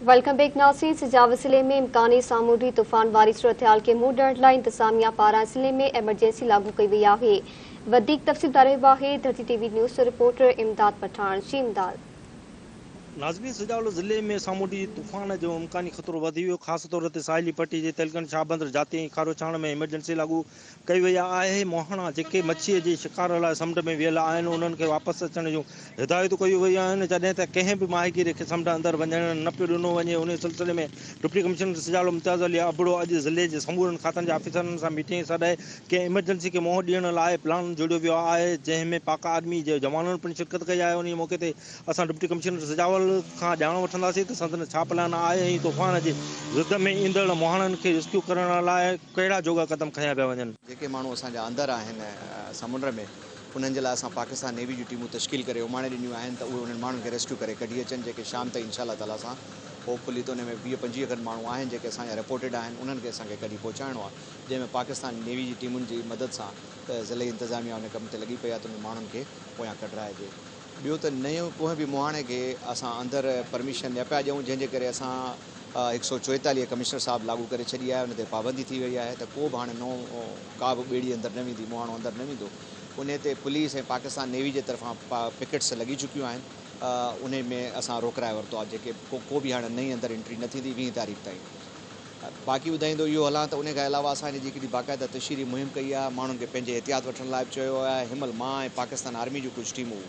Welcome back नाज़रीन। सिजावर ज़िले में इम्कानी सामूंडी तूफ़ान वारी सूरत हाल खे मुंहुं ॾियण लाइ इंतज़ामिया पारां ज़िले में एमरजेंसी लागू कई वई आहे। वधीक तफ़सीलदार रहियो आहे धरती टीवी न्यूज़ रिपोर्टर इमदाद पठान जी। इमदाद। नाज़रीन, सिजावर ज़िले में सामूंडी तूफ़ान जो इम्कानी ख़तरो वधी वियो। ख़ासि तौर ते साहिली पट्टी जे तिलकन शाहबंदर जाती ऐं खारोछाण में एमरजेंसी लागू कई वई आहे। मोहाणा जेके मच्छीअ जे शिकार लाइ समुंड में वियल आहिनि उन्हनि खे वापसि अचण जूं हिदायतूं कयूं वयूं आहिनि। जॾहिं त कंहिं बि माहिगीर खे समुंड अंदरि वञण न पियो ॾिनो वञे। उन सिलसिले में डिप्टी कमिश्नर सिजावर मुमताज़ अली अबड़ो अॼु ज़िले जे समूरनि खातनि जे ऑफिसरनि सां मीटिंग सदाए कंहिं एमरजेंसी खे मुंहुं ॾियण लाइ प्लान जोड़ियो वियो आहे, जंहिंमें पाक आर्मी जे जवाननि पिणु शिरकत कई आहे। उन मौक़े ते असां डिप्टी कमिश्नर सिजावर खां ॼाण वठंदासीं त संदन छा प्लान आहे ऐं तूफ़ान जे ज़िद में ईंदड़ मोहाणनि खे रेस्क्यू करण लाइ कहिड़ा जोगा क़दम खयां पिया वञनि। जेके माण्हू असांजा अंदरि आहिनि समुंड में, उन्हनि जे लाइ असां पाकिस्तान नेवी जी टीमूं तश्कील करे उमाणे ॾिनियूं आहिनि त उहे उन्हनि माण्हुनि खे रेस्क्यू करे कढी अचनि, जेके शाम ताईं इंशाअल्लाह ताला सां होपफुली त उन में 20-25 खनि माण्हू आहिनि जेके असांजा रिपोर्टेड आहिनि। उन्हनि खे असांखे कढी पहुचाइणो आहे, जंहिंमें पाकिस्तान नेवी जी टीमुनि जी मदद सां त ज़िले इंतज़ामिया उन कम ते लॻी पई आहे त उन माण्हुनि खे पोयां कढाइजे। ॿियो त नयो कोई बि मोहाणे खे असां अंदरि परमिशन न पिया ॾियूं, जंहिंजे करे असां 144 कमिश्नर साहब लागू करे छॾी आहे। उन ते पाबंदी थी वई आहे त को बि हाणे नओं का बि ॿेड़ी अंदरि न वेंदी, मोहाणो अंदरि न वेंदो। उन ते पुलिस ऐं पाकिस्तान नेवी जे तरफ़ां पिकेट्स लॻी चुकियूं आहिनि। उन में असां रोकराए वरितो आहे, जेके को बि हाणे नई अंदरि एंट्री न थींदी 20 तारीख़ ताईं। बाक़ी ॿुधाईंदो इहो हलां त उन खां अलावा असांजी जेकॾहिं बाक़ाइदा तशहीरी मुहिम कई आहे, माण्हुनि खे पंहिंजे एहतियात वठण लाइ बि चयो आहे। हिनमहिल मां ऐं पाकिस्तान आर्मी जूं कुझु टीमूं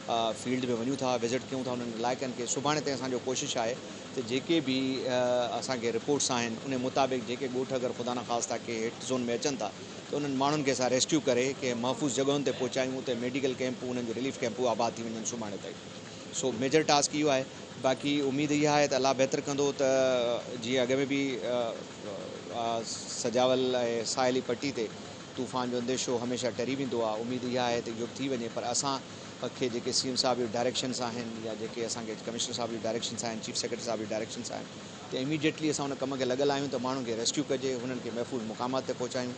फील्ड में वञूं था, विज़िट कयूं था उन्हनि इलाइक़नि खे। सुभाणे ताईं असांजो कोशिशि आहे त जेके बि असांखे रिपोर्ट्स आहिनि उन मुताबिक़ जेके ॻोठ अगरि ख़ुदा न ख़ास्ता के हिट ज़ोन में अचनि था त उन्हनि माण्हुनि खे असां रेस्क्यू करे कंहिं महफ़ूज़ जॻहियुनि ते पहुचायूं, उते मेडिकल कैंपूं उन्हनि जो रिलीफ कैंपूं आबाद थी वञनि सुभाणे ताईं। सो मेजर टास्क इहो आहे। बाक़ी उमेदु इहा आहे त अलाह बहितर कंदो त जीअं अॻ में बि सजावल ऐं साहिली पट्टी ते तूफ़ान जो अंदेशो हमेशह टरी वेंदो आहे। उमेदु इहा आहे त इहो थी वञे, पर असां खे जेके CM साहब जूं डायरेक्शन्स आहिनि या जेके असांखे कमिश्नर साहब जूं डायरेक्शन्स आहिनि, चीफ सेक्रेटरी साहब जूं डायरेक्शन्स आहिनि, त इमीडिएटली असां हुन कम खे लॻल आहियूं त माण्हुनि खे रेस्क्यू कजे, हुननि खे महफ़ूज़ मुक़ामात ते पहुचायूं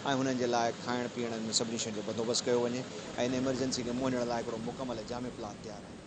ऐं हुननि जे लाइ खाइण पीअण में सभिनी शयुनि जो बंदोबस्तु कयो वञे ऐं इन एमरजेंसी खे मुंहुं ॾियण लाइ हिकिड़ो मुकमल जामे प्लान तयारु आहे।